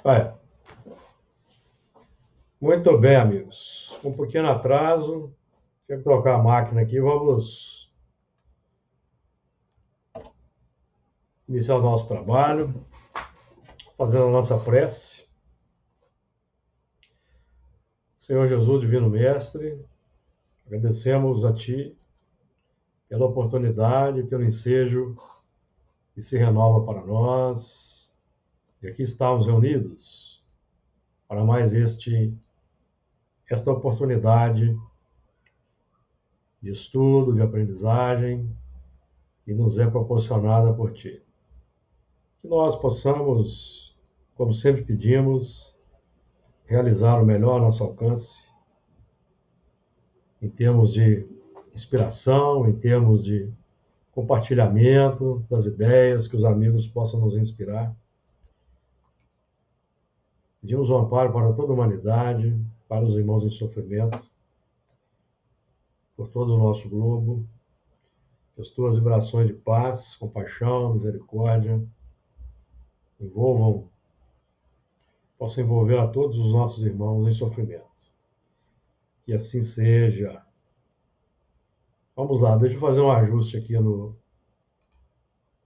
Vai. Muito bem, amigos. Um pouquinho atraso. Deixa eu trocar a máquina aqui. Vamos iniciar o nosso trabalho, fazendo a nossa prece. Senhor Jesus, Divino Mestre, agradecemos a Ti pela oportunidade, pelo ensejo que se renova para nós. E aqui estamos reunidos para mais esta oportunidade de estudo, de aprendizagem, que nos é proporcionada por Ti. Que nós possamos, como sempre pedimos, realizar o melhor ao nosso alcance, em termos de inspiração, em termos de compartilhamento das ideias, que os amigos possam nos inspirar. Pedimos um amparo para toda a humanidade, para os irmãos em sofrimento, por todo o nosso globo, que as tuas vibrações de paz, compaixão, misericórdia possam envolver a todos os nossos irmãos em sofrimento. Que assim seja. Vamos lá, deixa eu fazer um ajuste aqui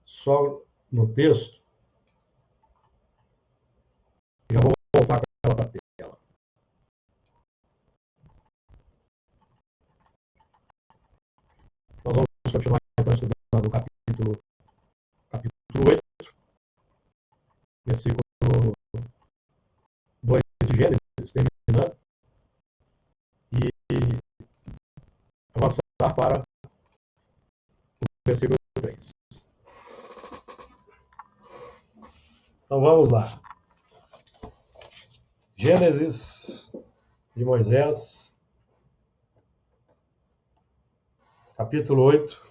só no texto. Já vou voltar com ela para a tela. Nós vamos continuar então estudando o capítulo 8, versículo 2 de Gênesis, terminando, e avançar para o versículo 3. Então vamos lá. Gênesis de Moisés, capítulo 8,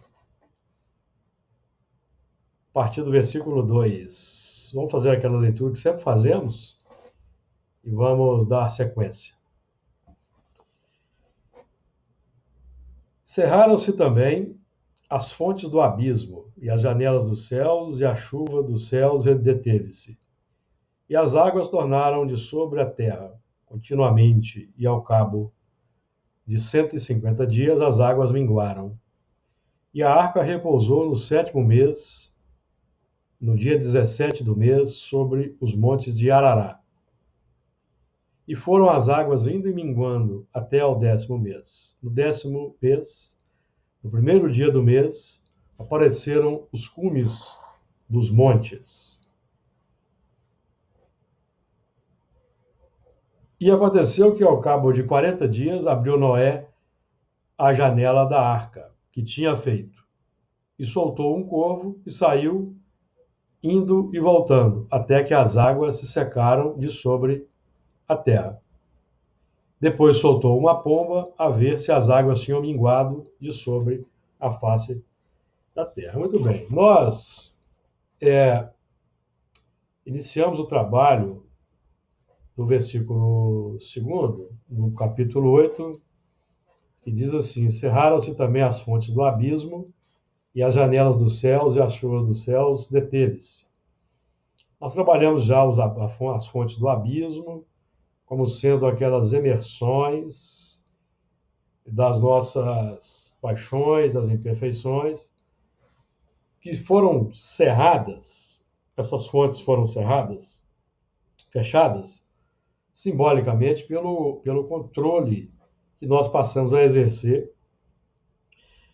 a partir do versículo 2. Vamos fazer aquela leitura que sempre fazemos e vamos dar sequência. Cerraram-se também as fontes do abismo, e as janelas dos céus, e a chuva dos céus deteve-se. E as águas tornaram de sobre a terra, continuamente, e ao cabo de 150 dias as águas minguaram. E a arca repousou no 7º mês, no dia 17 do mês, sobre os montes de Arará. E foram as águas indo e minguando até ao 10º mês. No 10º mês, no primeiro dia do mês, apareceram os cumes dos montes. E aconteceu que, ao cabo de 40 dias, abriu Noé a janela da arca, que tinha feito, e soltou um corvo, e saiu, indo e voltando, até que as águas se secaram de sobre a terra. Depois soltou uma pomba, a ver se as águas tinham minguado de sobre a face da terra. Muito bem. Nós iniciamos o trabalho do versículo 2, do capítulo 8, que diz assim: Cerraram-se também as fontes do abismo, e as janelas dos céus e as chuvas dos céus deteve-se. Nós trabalhamos já as fontes do abismo, como sendo aquelas emersões das nossas paixões, das imperfeições, que foram cerradas. Essas fontes foram cerradas, fechadas, simbolicamente pelo controle que nós passamos a exercer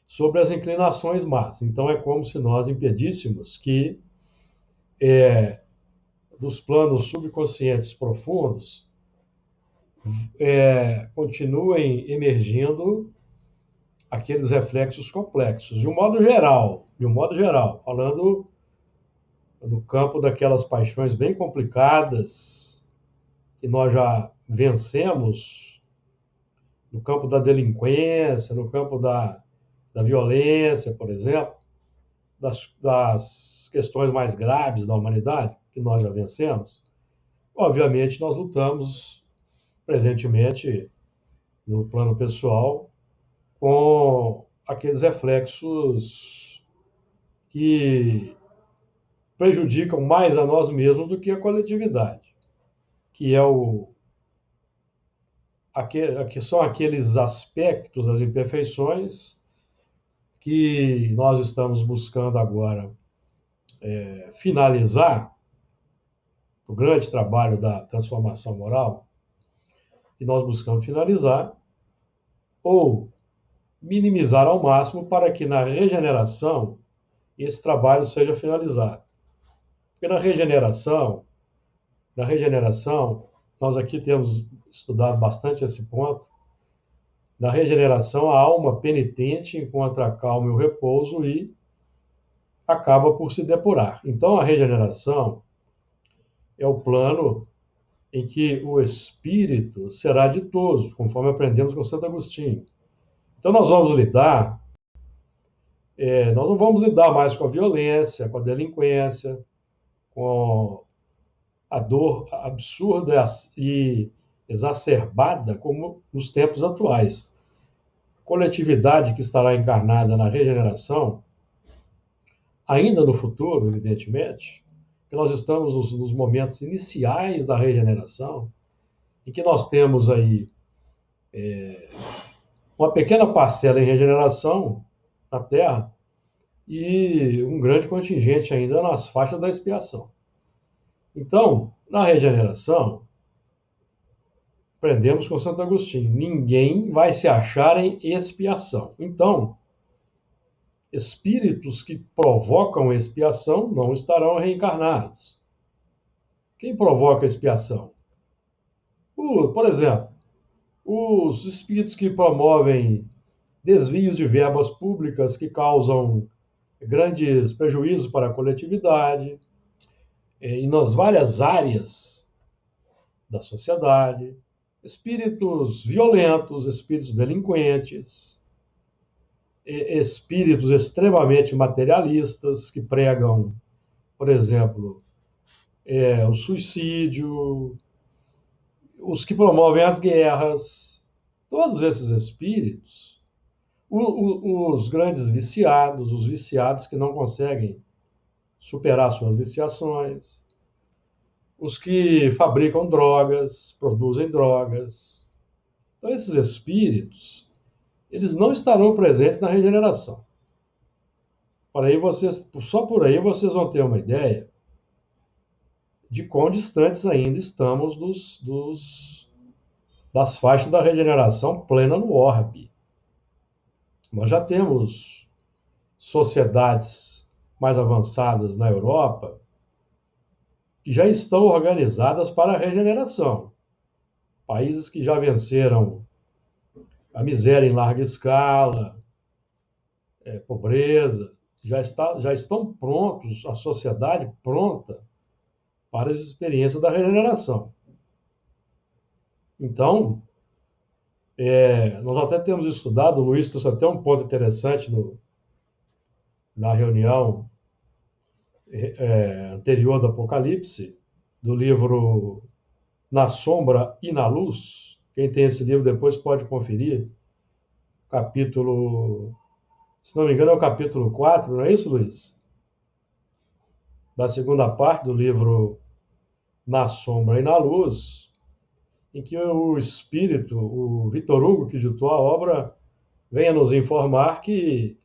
sobre as inclinações más. Então é como se nós impedíssemos que dos planos subconscientes profundos continuem emergindo aqueles reflexos complexos. De um modo geral, falando no campo daquelas paixões bem complicadas que nós já vencemos, no campo da delinquência, no campo da violência, por exemplo, das questões mais graves da humanidade, que nós já vencemos. Obviamente, nós lutamos presentemente, no plano pessoal, com aqueles reflexos que prejudicam mais a nós mesmos do que a coletividade. que é que são aqueles aspectos das imperfeições que nós estamos buscando agora finalizar o grande trabalho da transformação moral, que nós buscamos finalizar ou minimizar ao máximo para que na regeneração esse trabalho seja finalizado. Porque na regeneração, nós aqui temos estudado bastante esse ponto. Na regeneração, a alma penitente encontra a calma e o repouso e acaba por se depurar. Então, a regeneração é o plano em que o espírito será ditoso, conforme aprendemos com Santo Agostinho. Então, nós não vamos lidar mais com a violência, com a delinquência, com a dor absurda e exacerbada como nos tempos atuais. A coletividade que estará encarnada na regeneração, ainda no futuro, evidentemente, que nós estamos nos momentos iniciais da regeneração, em que nós temos aí uma pequena parcela em regeneração na Terra e um grande contingente ainda nas faixas da expiação. Então, na regeneração, aprendemos com Santo Agostinho, ninguém vai se achar em expiação. Então, espíritos que provocam expiação não estarão reencarnados. Quem provoca expiação? Por exemplo, os espíritos que promovem desvios de verbas públicas que causam grandes prejuízos para a coletividade e nas várias áreas da sociedade, espíritos violentos, espíritos delinquentes, espíritos extremamente materialistas que pregam, por exemplo, o suicídio, os que promovem as guerras, todos esses espíritos, os grandes viciados, os viciados que não conseguem superar suas viciações, os que fabricam drogas, produzem drogas. Então, esses espíritos, eles não estarão presentes na regeneração. Só por aí vocês vão ter uma ideia de quão distantes ainda estamos das faixas da regeneração plena no orbe. Nós já temos sociedades mais avançadas na Europa que já estão organizadas para a regeneração. Países que já venceram a miséria em larga escala, pobreza, já estão prontos, a sociedade pronta para as experiências da regeneração. Então, nós até temos estudado, o Luiz trouxe até um ponto interessante na reunião anterior do Apocalipse, do livro Na Sombra e na Luz. Quem tem esse livro depois pode conferir. Capítulo, se não me engano, é o capítulo 4, não é isso, Luiz? Da segunda parte do livro Na Sombra e na Luz, em que o espírito, o Victor Hugo, que ditou a obra, venha nos informar que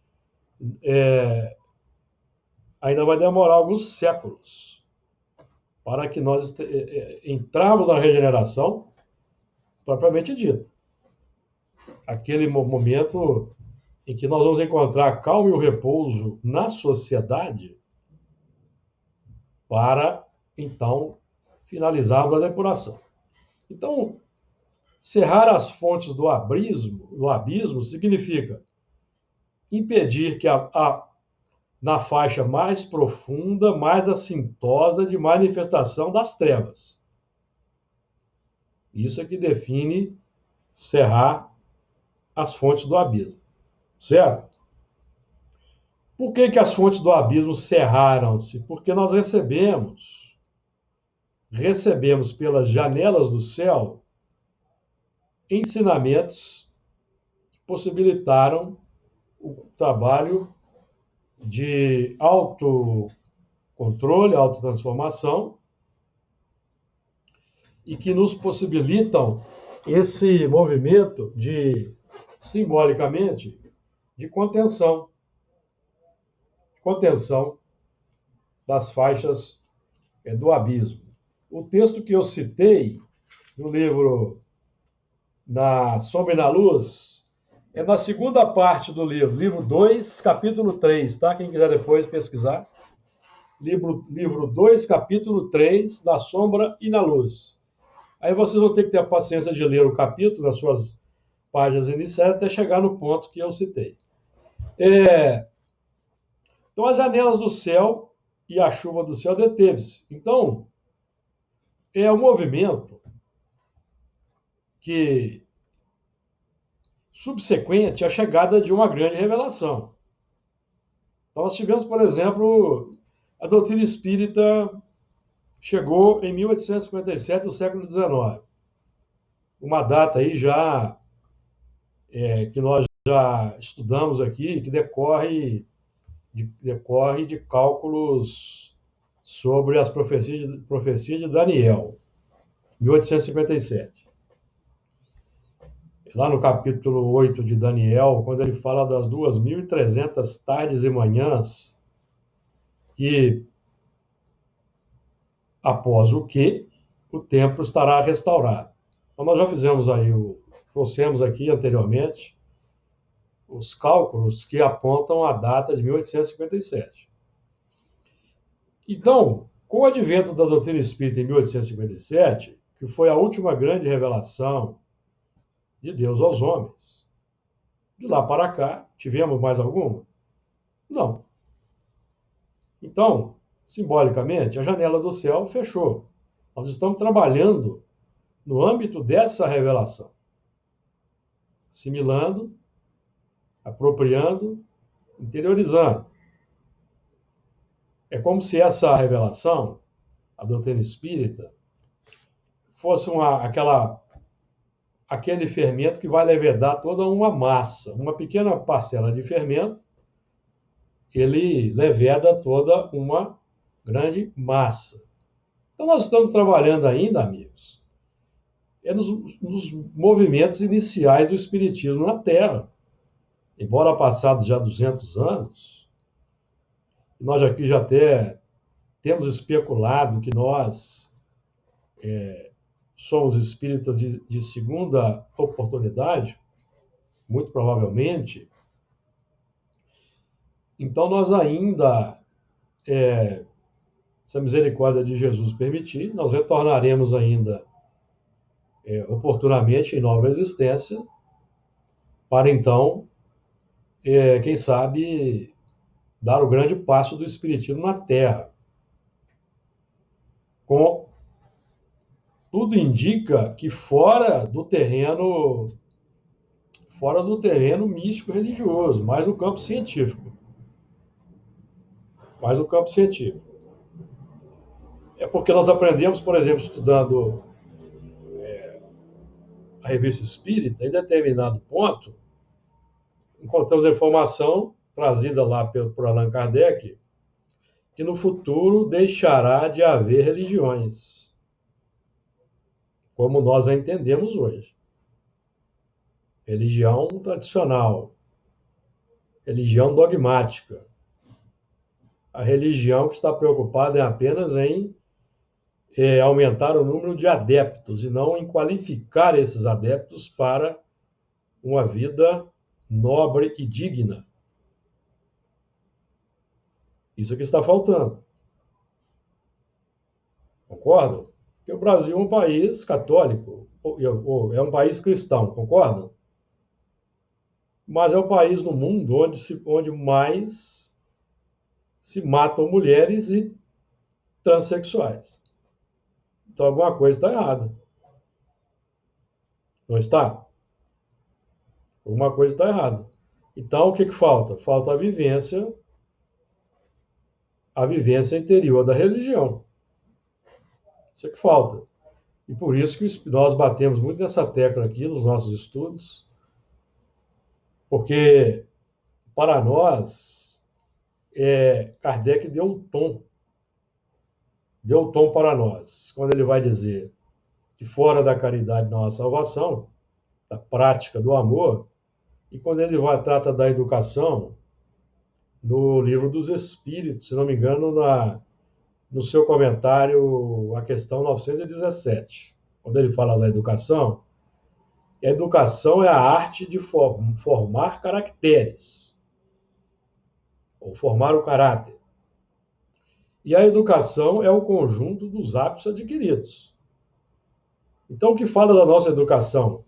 ainda vai demorar alguns séculos para que nós entrarmos na regeneração propriamente dita. Aquele momento em que nós vamos encontrar a calma e o repouso na sociedade para, então, finalizarmos a depuração. Então, cerrar as fontes do abismo significa impedir que na faixa mais profunda, mais assintosa de manifestação das trevas. Isso é que define cerrar as fontes do abismo, certo? Por que as fontes do abismo cerraram-se? Porque nós recebemos pelas janelas do céu ensinamentos que possibilitaram o trabalho de autocontrole, autotransformação, e que nos possibilitam esse movimento simbolicamente, de contenção das faixas do abismo. O texto que eu citei no livro Na Sombra e na Luz é na segunda parte do livro 2, capítulo 3, tá? Quem quiser depois pesquisar. Livro 2, capítulo 3, Na Sombra e na Luz. Aí vocês vão ter que ter a paciência de ler o capítulo nas suas páginas iniciais até chegar no ponto que eu citei. Então, as janelas do céu e a chuva do céu deteve-se. Então, é um movimento que subsequente à chegada de uma grande revelação. Então, nós tivemos, por exemplo, a doutrina espírita chegou em 1857 do século XIX. Uma data aí já que nós já estudamos aqui, que decorre de cálculos sobre as profecias de Daniel, 1857. Lá no capítulo 8 de Daniel, quando ele fala das 2.300 tardes e manhãs, que após o que o templo estará restaurado. Então, nós já fizemos aí, trouxemos aqui anteriormente, os cálculos que apontam a data de 1857. Então, com o advento da doutrina espírita em 1857, que foi a última grande revelação de Deus aos homens, de lá para cá, tivemos mais alguma? Não. Então, simbolicamente, a janela do céu fechou. Nós estamos trabalhando no âmbito dessa revelação, assimilando, apropriando, interiorizando. É como se essa revelação, a doutrina espírita, fosse aquele fermento que vai levedar toda uma massa, uma pequena parcela de fermento, ele leveda toda uma grande massa. Então, nós estamos trabalhando ainda, amigos, nos movimentos iniciais do Espiritismo na Terra. Embora passados já 200 anos, nós aqui já até temos especulado que nós somos espíritas de segunda oportunidade, muito provavelmente. Então, nós ainda, se a misericórdia de Jesus permitir, nós retornaremos ainda oportunamente em nova existência, para então, quem sabe, dar o grande passo do Espiritismo na Terra. Tudo indica que fora do terreno místico-religioso, mais no campo científico. É porque nós aprendemos, por exemplo, estudando a revista Espírita, em determinado ponto, encontramos a informação trazida lá por Allan Kardec, que no futuro deixará de haver religiões, como nós a entendemos hoje. Religião tradicional, religião dogmática, a religião que está preocupada apenas em aumentar o número de adeptos e não em qualificar esses adeptos para uma vida nobre e digna. Isso é que está faltando. Concordam? Porque o Brasil é um país católico, é um país cristão, concordam? Mas é o país no mundo onde mais se matam mulheres e transexuais. Então, alguma coisa está errada. Não está? Alguma coisa está errada. Então, o que falta? Falta a vivência interior da religião. Isso é que falta. E por isso que nós batemos muito nessa tecla aqui nos nossos estudos, porque para nós, Kardec deu um tom para nós, quando ele vai dizer que fora da caridade não há salvação, da prática do amor, e quando ele trata da educação, no Livro dos Espíritos, se não me engano, no seu comentário, a questão 917, quando ele fala da educação, a educação é a arte de formar caracteres, ou formar o caráter. E a educação é o conjunto dos hábitos adquiridos. Então, o que fala da nossa educação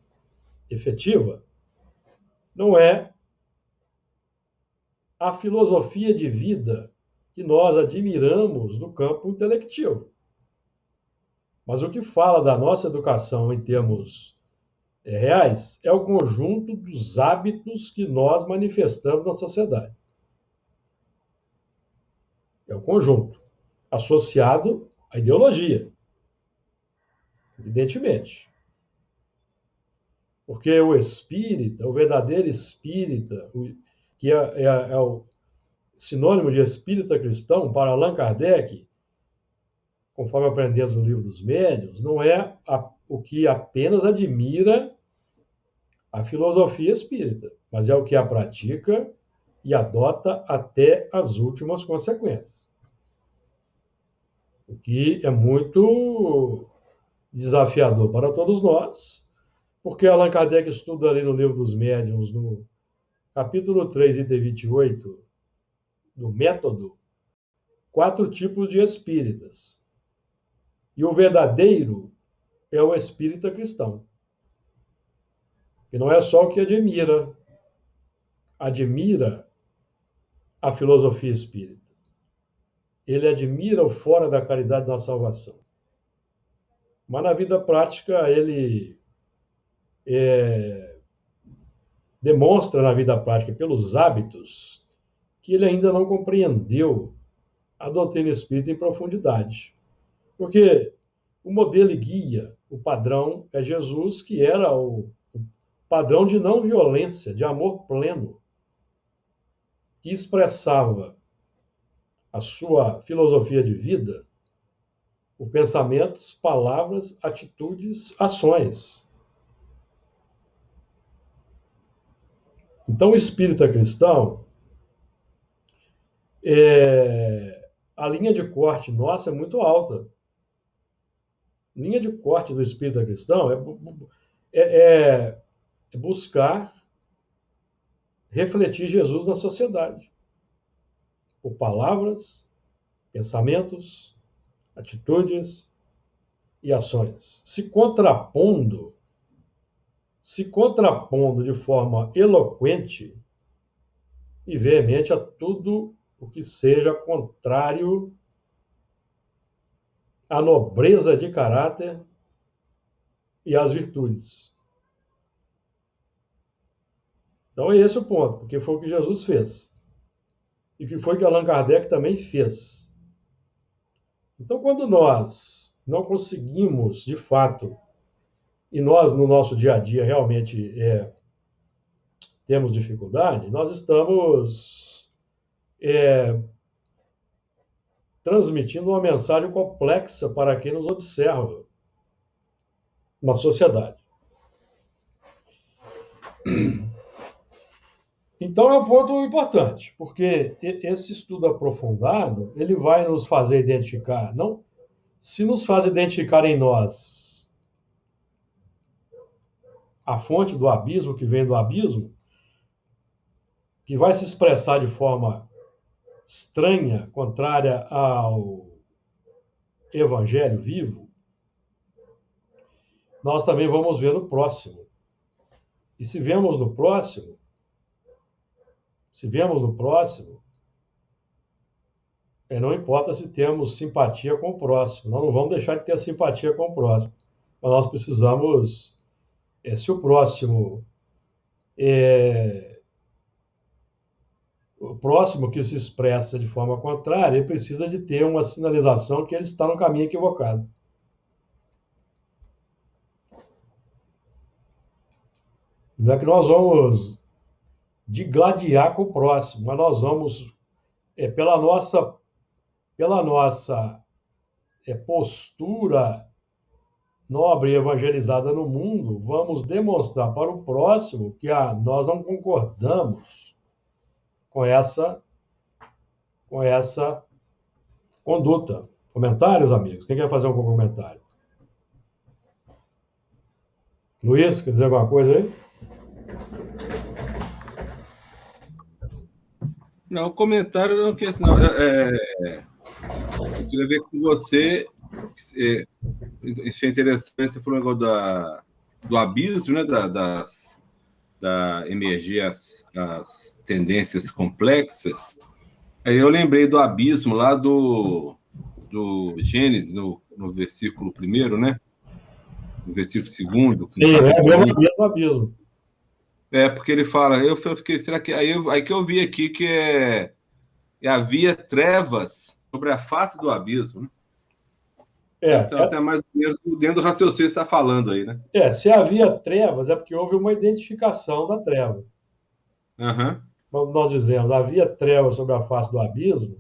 efetiva não é a filosofia de vida que nós admiramos no campo intelectivo. Mas o que fala da nossa educação em termos reais é o conjunto dos hábitos que nós manifestamos na sociedade. É o conjunto, associado à ideologia, evidentemente. Porque o espírita, o verdadeiro espírita, que é o sinônimo de espírita cristão para Allan Kardec, conforme aprendemos no Livro dos Médiuns, não é o que apenas admira a filosofia espírita, mas é o que a pratica e adota até as últimas consequências. O que é muito desafiador para todos nós, porque Allan Kardec estuda ali no Livro dos Médiuns, no capítulo 3, item 28, do método, 4 tipos de espíritas. E o verdadeiro é o espírita cristão. E não é só o que admira a filosofia espírita. Ele admira o fora da caridade da salvação. Mas na vida prática, ele demonstra na vida prática, pelos hábitos, que ele ainda não compreendeu a doutrina espírita em profundidade. Porque o modelo e guia, o padrão é Jesus, que era o padrão de não violência, de amor pleno, que expressava a sua filosofia de vida por pensamentos, palavras, atitudes, ações. Então, o espírita cristão, a linha de corte nossa é muito alta. A linha de corte do espírita cristão é buscar refletir Jesus na sociedade, por palavras, pensamentos, atitudes e ações, se contrapondo de forma eloquente e veemente a tudo o que seja contrário à nobreza de caráter e às virtudes. Então é esse o ponto, porque foi o que Jesus fez. E que foi o que Allan Kardec também fez. Então, quando nós não conseguimos, de fato, e nós, no nosso dia a dia, realmente temos dificuldade, nós estamos transmitindo uma mensagem complexa para quem nos observa na sociedade. Então, é um ponto importante, porque esse estudo aprofundado, ele vai nos fazer identificar, não se nos faz identificar em nós a fonte do abismo, que vem do abismo, que vai se expressar de forma estranha, contrária ao evangelho vivo, nós também vamos ver no próximo. E se vemos no próximo, não importa se temos simpatia com o próximo, nós não vamos deixar de ter simpatia com o próximo, mas nós precisamos, se o próximo o próximo que se expressa de forma contrária, ele precisa de ter uma sinalização que ele está no caminho equivocado. Não é que nós vamos digladiar com o próximo, mas nós vamos, pela nossa postura nobre e evangelizada no mundo, vamos demonstrar para o próximo que nós não concordamos com essa conduta. Comentários, amigos? Quem quer fazer um comentário? Luiz, quer dizer alguma coisa aí? Não, comentário não quer assim, não. Eu queria ver com você. Achei interessante, você falou do abismo, né? Da emergir as tendências complexas. Aí eu lembrei do abismo lá do Gênesis, no versículo 1º, né? No versículo 2º, Sim, é o mesmo abismo. Porque ele fala, eu fiquei, será que. Aí que eu vi aqui que havia trevas sobre a face do abismo, né? Então, até mais ou menos dentro do raciocínio que você está falando aí, né? Se havia trevas, é porque houve uma identificação da treva. Uhum. Como nós dizemos, havia trevas sobre a face do abismo,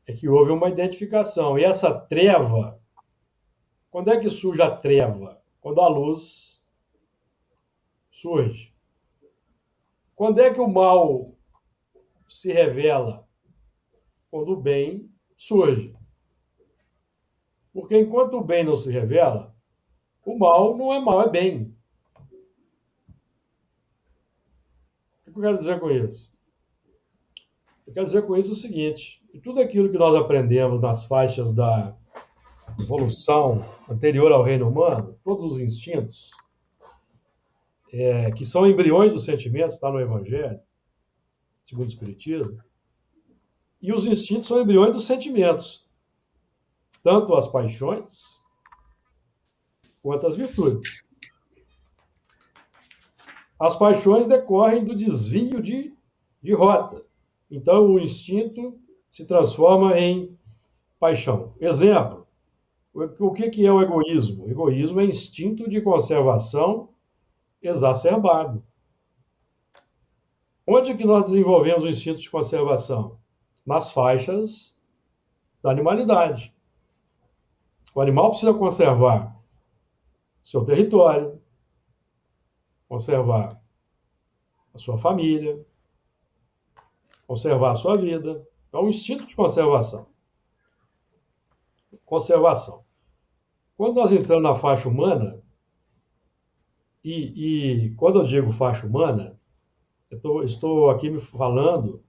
é que houve uma identificação. E essa treva, quando é que surge a treva? Quando a luz surge. Quando é que o mal se revela? Quando o bem surge. Porque enquanto o bem não se revela, o mal não é mal, é bem. O que eu quero dizer com isso? Eu quero dizer com isso o seguinte: que tudo aquilo que nós aprendemos nas faixas da evolução anterior ao reino humano, todos os instintos, que são embriões dos sentimentos, está no Evangelho, segundo o Espiritismo, e os instintos são embriões dos sentimentos, tanto as paixões quanto as virtudes. As paixões decorrem do desvio de rota. Então, o instinto se transforma em paixão. Exemplo, o que é o egoísmo? O egoísmo é instinto de conservação exacerbado. Onde que nós desenvolvemos o instinto de conservação? Nas faixas da animalidade. O animal precisa conservar seu território, conservar a sua família, conservar a sua vida. É um instinto de conservação. Conservação. Quando nós entramos na faixa humana, e quando eu digo faixa humana, estou aqui me falando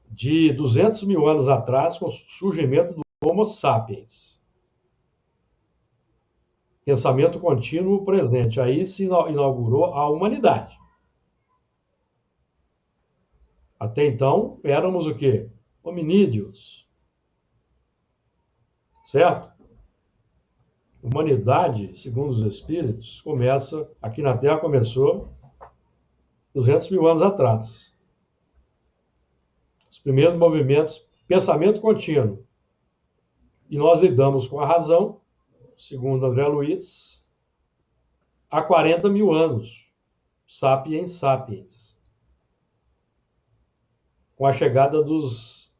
de 200 mil anos atrás, com o surgimento do Homo sapiens. Pensamento contínuo presente. Aí se inaugurou a humanidade. Até então, éramos o quê? Hominídeos. Certo? Humanidade, segundo os espíritos, começa, aqui na Terra começou 200 mil anos atrás. Os primeiros movimentos, pensamento contínuo. E nós lidamos com a razão, segundo André Luiz, há 40 mil anos. Sapiens sapiens. Com a chegada dos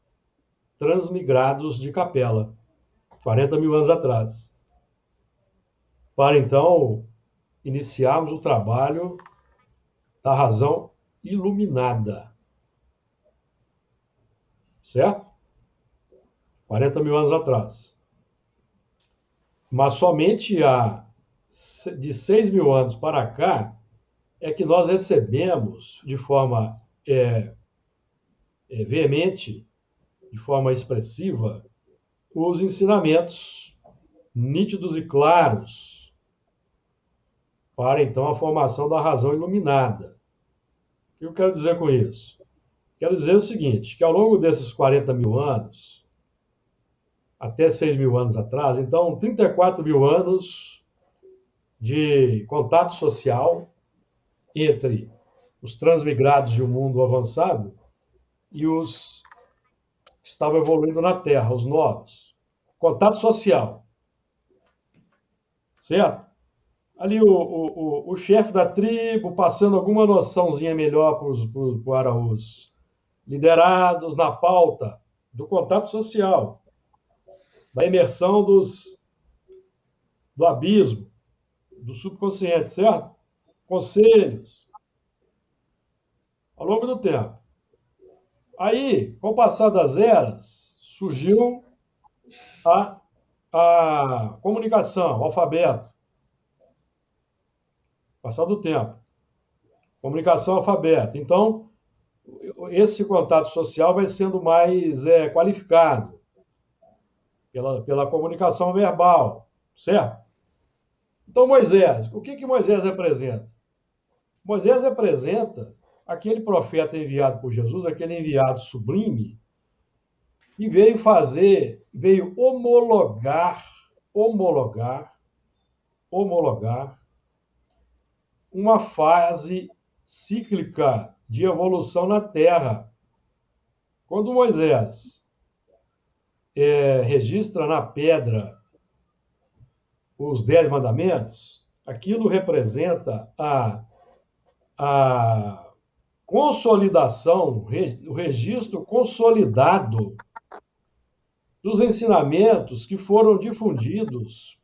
transmigrados de Capela, 40 mil anos atrás. Para então iniciarmos o trabalho da razão iluminada. Certo? 40 mil anos atrás. Mas somente de 6 mil anos para cá é que nós recebemos de forma veemente, de forma expressiva, os ensinamentos nítidos e claros para, então, a formação da razão iluminada. O que eu quero dizer com isso? Quero dizer o seguinte, que ao longo desses 40 mil anos, até 6 mil anos atrás, então 34 mil anos de contato social entre os transmigrados de um mundo avançado e os que estavam evoluindo na Terra, os novos. Contato social. Certo? Ali o chefe da tribo passando alguma noçãozinha melhor para os liderados na pauta do contato social, da imersão do abismo, do subconsciente, certo? Conselhos, ao longo do tempo. Aí, com o passar das eras, surgiu a comunicação, o alfabeto. Passar do tempo. Comunicação, alfabeto. Então, esse contato social vai sendo mais qualificado pela comunicação verbal, certo? Então, Moisés, o que Moisés representa? Moisés representa aquele profeta enviado por Jesus, aquele enviado sublime, que veio homologar uma fase cíclica de evolução na Terra. Quando Moisés registra na pedra os 10 mandamentos, aquilo representa a consolidação, o registro consolidado dos ensinamentos que foram difundidos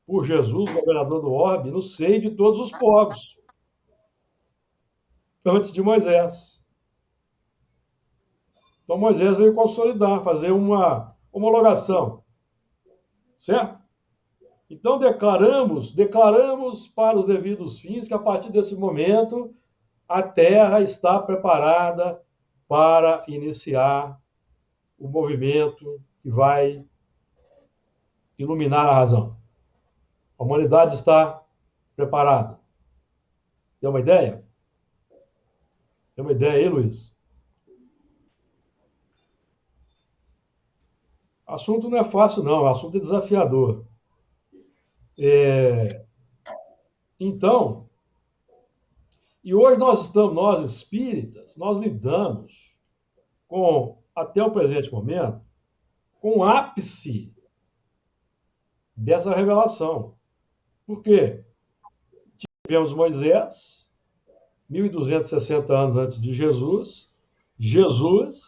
por Jesus, governador do orbe, no seio de todos os povos, antes de Moisés. Então Moisés veio consolidar, fazer uma homologação, certo? Então declaramos para os devidos fins que a partir desse momento a Terra está preparada para iniciar o movimento que vai iluminar a razão. A humanidade está preparada. Tem uma ideia? Tem uma ideia aí, Luiz? O assunto não é fácil, não. O assunto é desafiador. Então, e hoje nós espíritas, nós lidamos até o presente momento, com o ápice dessa revelação. Por quê? Tivemos Moisés, 1260 anos antes de Jesus,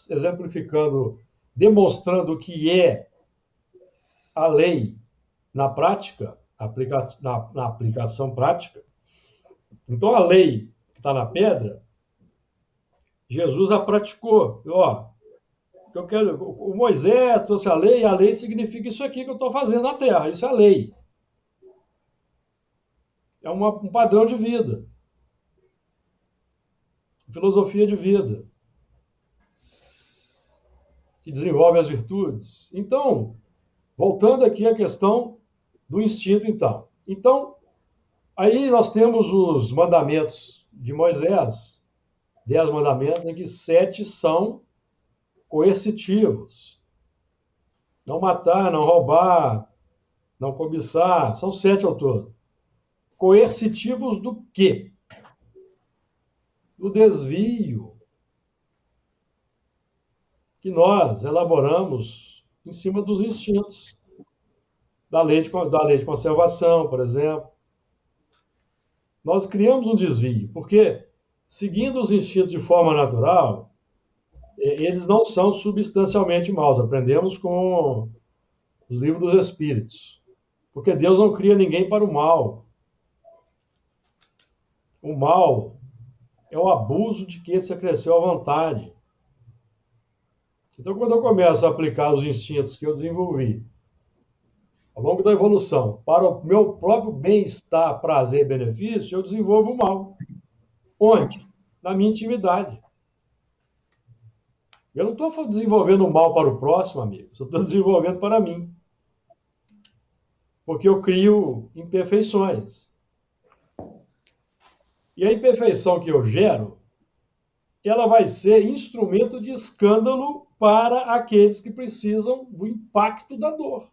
exemplificando, demonstrando o que é a lei na prática, na aplicação prática. Então, a lei que está na pedra, Jesus a praticou. O Moisés trouxe a lei significa isso aqui que eu estou fazendo na Terra, isso é a lei. É um padrão de vida. Filosofia de vida. Que desenvolve as virtudes. Então, voltando aqui à questão do instinto, então. Então, aí nós temos os mandamentos de Moisés, 10 mandamentos, em que 7 são coercitivos. Não matar, não roubar, não cobiçar, são 7 ao todo. Coercitivos do quê? Do desvio que nós elaboramos em cima dos instintos. Da lei de conservação, por exemplo. Nós criamos um desvio, porque, seguindo os instintos de forma natural, eles não são substancialmente maus. Aprendemos com o livro dos Espíritos. Porque Deus não cria ninguém para o mal. O mal é o abuso de quem se acresceu à vontade. Então, quando eu começo a aplicar os instintos que eu desenvolvi ao longo da evolução para o meu próprio bem-estar, prazer e benefício, eu desenvolvo o mal. Onde? Na minha intimidade. Eu não estou desenvolvendo o mal para o próximo, amigo. Eu estou desenvolvendo para mim. Porque eu crio imperfeições. E a imperfeição que eu gero, ela vai ser instrumento de escândalo para aqueles que precisam do impacto da dor.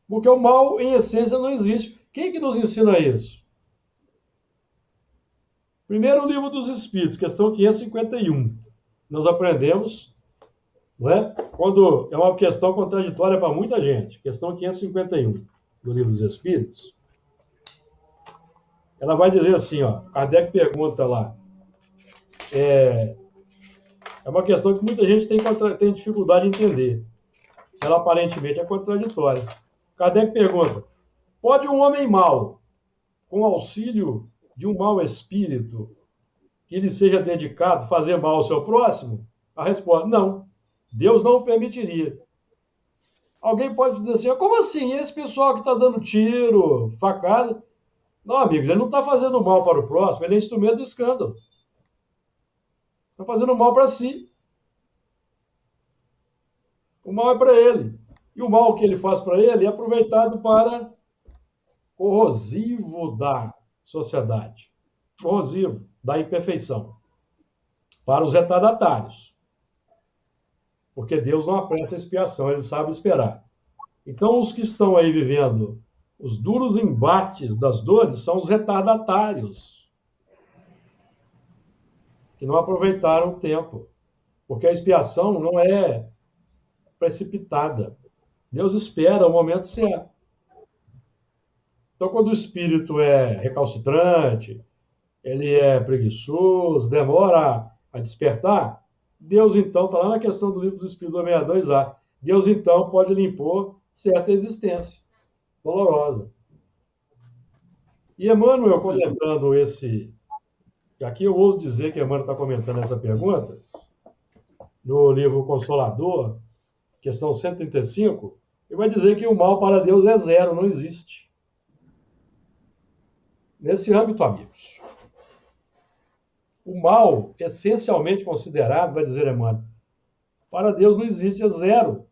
Porque o mal, em essência, não existe. Quem que nos ensina isso? Primeiro, o Livro dos Espíritos, questão 551. Nós aprendemos, não é? Quando é uma questão contraditória para muita gente. Questão 551 do Livro dos Espíritos. Ela vai dizer assim, Kardec pergunta lá. É uma questão que muita gente tem dificuldade de entender. Ela aparentemente é contraditória. Kardec pergunta: pode um homem mau, com auxílio de um mau espírito, que ele seja dedicado, fazer mal ao seu próximo? A resposta: não. Deus não o permitiria. Alguém pode dizer assim: como assim? Esse pessoal que está dando tiro, facada? Não, amigos, ele não está fazendo mal para o próximo, ele é instrumento do escândalo. Está fazendo mal para si. O mal é para ele. E o mal que ele faz para ele é aproveitado para corrosivo da sociedade, corrosivo da imperfeição, para os retardatários. Porque Deus não apressa a expiação, ele sabe esperar. Então, os que estão aí vivendo os duros embates das dores são os retardatários, que não aproveitaram o tempo. Porque a expiação não é precipitada. Deus espera o momento certo. Então, quando o espírito é recalcitrante, ele é preguiçoso, demora a despertar, Deus, então, está lá na questão do livro dos Espíritos 62A, Deus, então, pode lhe impor certa existência dolorosa. E Emmanuel, comentando esse... Aqui eu ouso dizer que Emmanuel está comentando essa pergunta, no livro Consolador, questão 135, ele vai dizer que o mal para Deus é zero, não existe. Nesse âmbito, amigos, o mal, essencialmente considerado, vai dizer Emmanuel, para Deus não existe, é zero.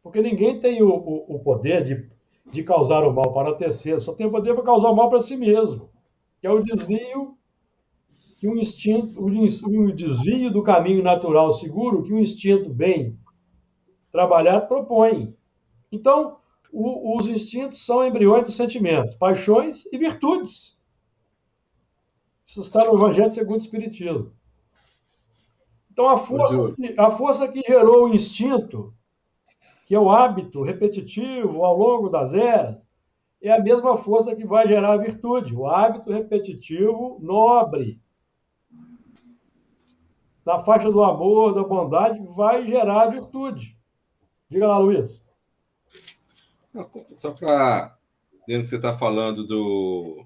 Porque ninguém tem o poder de causar o mal para terceiro, só tem o poder para causar o mal para si mesmo, que é o desvio que um instinto, o desvio do caminho natural seguro que o instinto bem trabalhado propõe. Então, os instintos são embriões dos sentimentos, paixões e virtudes. Isso está no Evangelho segundo o Espiritismo. Então, a força que gerou o instinto, que é o hábito repetitivo ao longo das eras, é a mesma força que vai gerar a virtude, o hábito repetitivo nobre. Na faixa do amor, da bondade, vai gerar a virtude. Diga lá, Luiz. Só para... Dentro que você está falando do...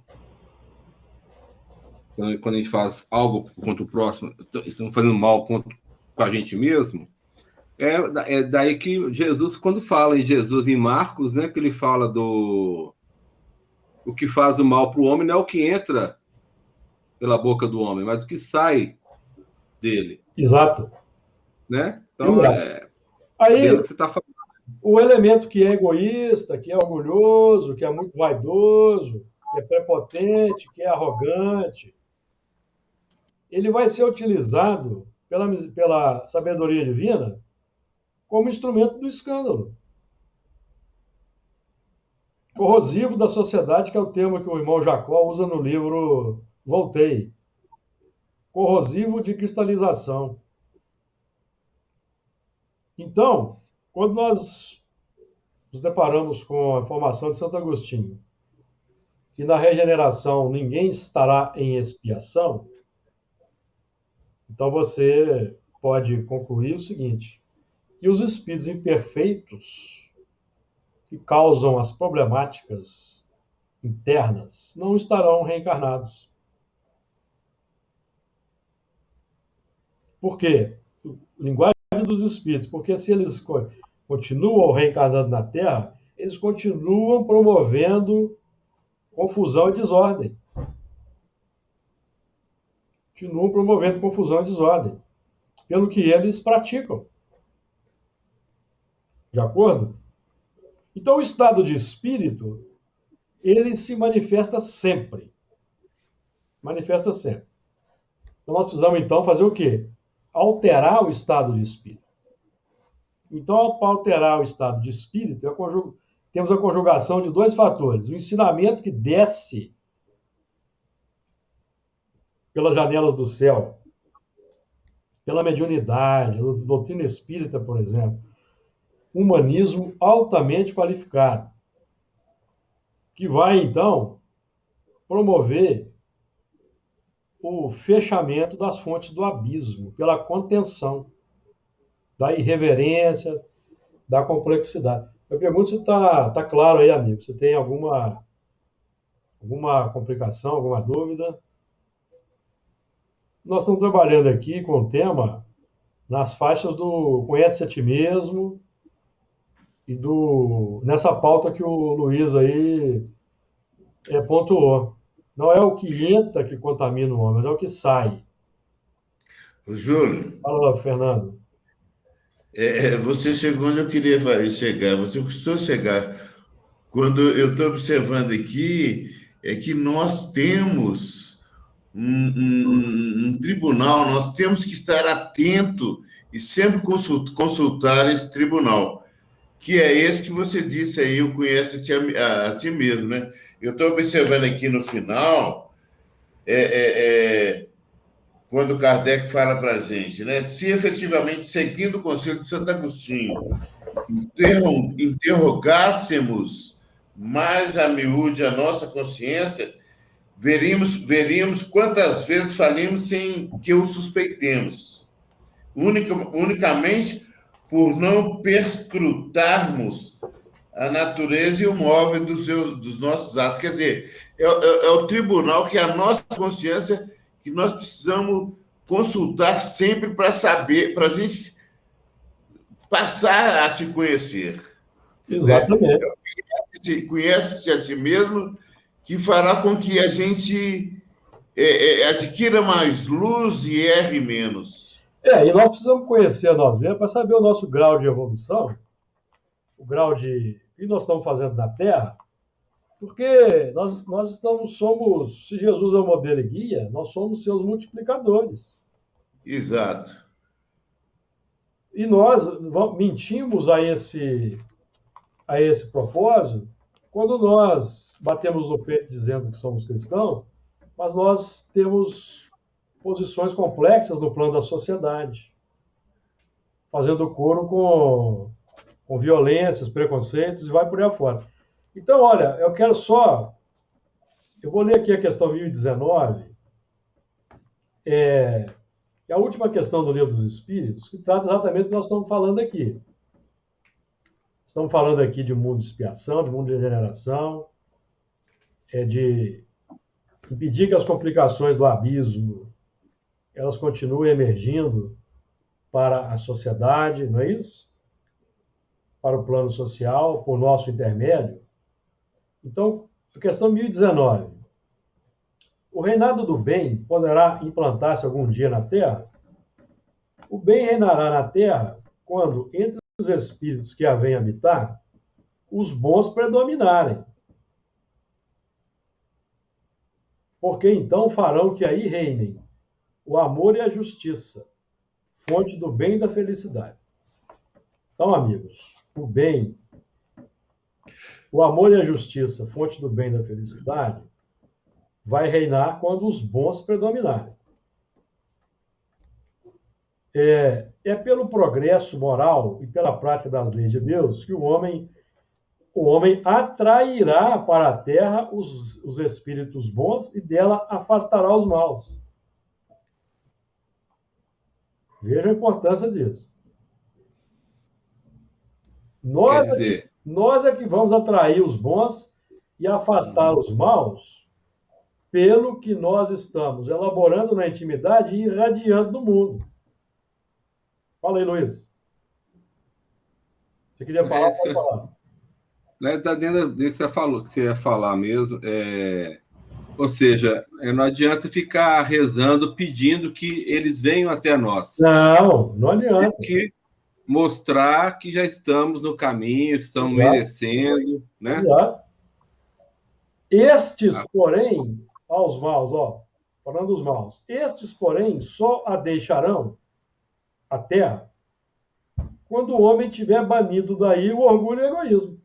Quando a gente faz algo contra o próximo, estamos fazendo mal com a gente mesmo, é daí que Jesus, quando fala em Jesus em Marcos, né, que ele fala do... O que faz o mal para o homem não é o que entra pela boca do homem, mas o que sai dele. Exato. Né? Então, exato. Aí, que você está falando. O elemento que é egoísta, que é orgulhoso, que é muito vaidoso, que é prepotente, que é arrogante, ele vai ser utilizado pela sabedoria divina como instrumento do escândalo. Corrosivo da sociedade, que é o termo que o irmão Jacó usa no livro Voltei. Corrosivo de cristalização. Então, quando nós nos deparamos com a informação de Santo Agostinho, que na regeneração ninguém estará em expiação, então você pode concluir o seguinte, que os espíritos imperfeitos que causam as problemáticas internas não estarão reencarnados. Por quê? Linguagem dos espíritos, porque se eles continuam reencarnando na Terra, eles continuam promovendo confusão e desordem. Continuam promovendo confusão e desordem, pelo que eles praticam. De acordo? Então, o estado de espírito, ele se manifesta sempre. Manifesta sempre. Então, nós precisamos, então, fazer o quê? Alterar o estado de espírito. Então, para alterar o estado de espírito, temos a conjugação de dois fatores. O ensinamento que desce pelas janelas do céu, pela mediunidade, a doutrina espírita, por exemplo, um humanismo altamente qualificado, que vai, então, promover o fechamento das fontes do abismo, pela contenção da irreverência, da complexidade. Eu pergunto se tá claro aí, amigo. Você tem alguma complicação, alguma dúvida? Nós estamos trabalhando aqui com o tema nas faixas do conhece a ti mesmo e nessa pauta que o Luiz aí pontuou. Não é o que entra que contamina o homem, mas é o que sai. Júlio, Fala, Fernando. você chegou onde eu queria chegar, você custou chegar. Quando eu estou observando aqui, é que nós temos um tribunal, nós temos que estar atento e sempre consultar esse tribunal, que é esse que você disse aí, o conhece a ti mesmo, né? Eu estou observando aqui no final, quando Kardec fala para a gente, né? Se efetivamente, seguindo o conselho de Santo Agostinho, interrogássemos mais a miúde a nossa consciência, veríamos quantas vezes falimos sem que o suspeitemos, unicamente por não perscrutarmos a natureza e o móvel dos nossos atos. Quer dizer, é o tribunal que é a nossa consciência que nós precisamos consultar sempre para saber, para a gente passar a se conhecer. Exatamente. Né? Conhece-se a si mesmo, que fará com que a gente adquira mais luz e erre menos. E nós precisamos conhecer a nós mesmos para saber o nosso grau de evolução, o grau de o que nós estamos fazendo na Terra, porque nós somos, se Jesus é o modelo e guia, nós somos seus multiplicadores. Exato. E nós mentimos a esse propósito quando nós batemos no peito dizendo que somos cristãos, mas nós temos posições complexas no plano da sociedade, fazendo coro com violências, preconceitos e vai por aí afora. Então, olha, eu vou ler aqui a questão 1019, é a última questão do Livro dos Espíritos, que trata exatamente do que nós estamos falando aqui. Estamos falando aqui de mundo de expiação, de mundo de regeneração, de impedir que as complicações do abismo elas continuem emergindo para a sociedade, não é isso? Para o plano social, por nosso intermédio. Então, a questão 1019. O reinado do bem poderá implantar-se algum dia na Terra? O bem reinará na Terra quando, entre os espíritos que a vêm habitar, os bons predominarem. Porque então farão que aí reinem o amor e a justiça, fonte do bem e da felicidade. Então, amigos, o amor e a justiça, fonte do bem e da felicidade, vai reinar quando os bons predominarem. É pelo progresso moral e pela prática das leis de Deus que o homem atrairá para a terra os espíritos bons e dela afastará os maus. Veja a importância disso. Nós é que vamos atrair os bons e afastar os maus pelo que nós estamos elaborando na intimidade e irradiando no mundo. Fala aí, Luiz. Você queria falar? Pode falar. Está dentro do que você falou, que você ia falar mesmo. Ou seja, não adianta ficar rezando, pedindo que eles venham até nós. Não adianta. Tem que mostrar que já estamos no caminho, que estamos merecendo, né? Exato. Estes, porém, aos maus, falando dos maus, estes, porém, só a deixarão, a terra, quando o homem tiver banido daí o orgulho e o egoísmo.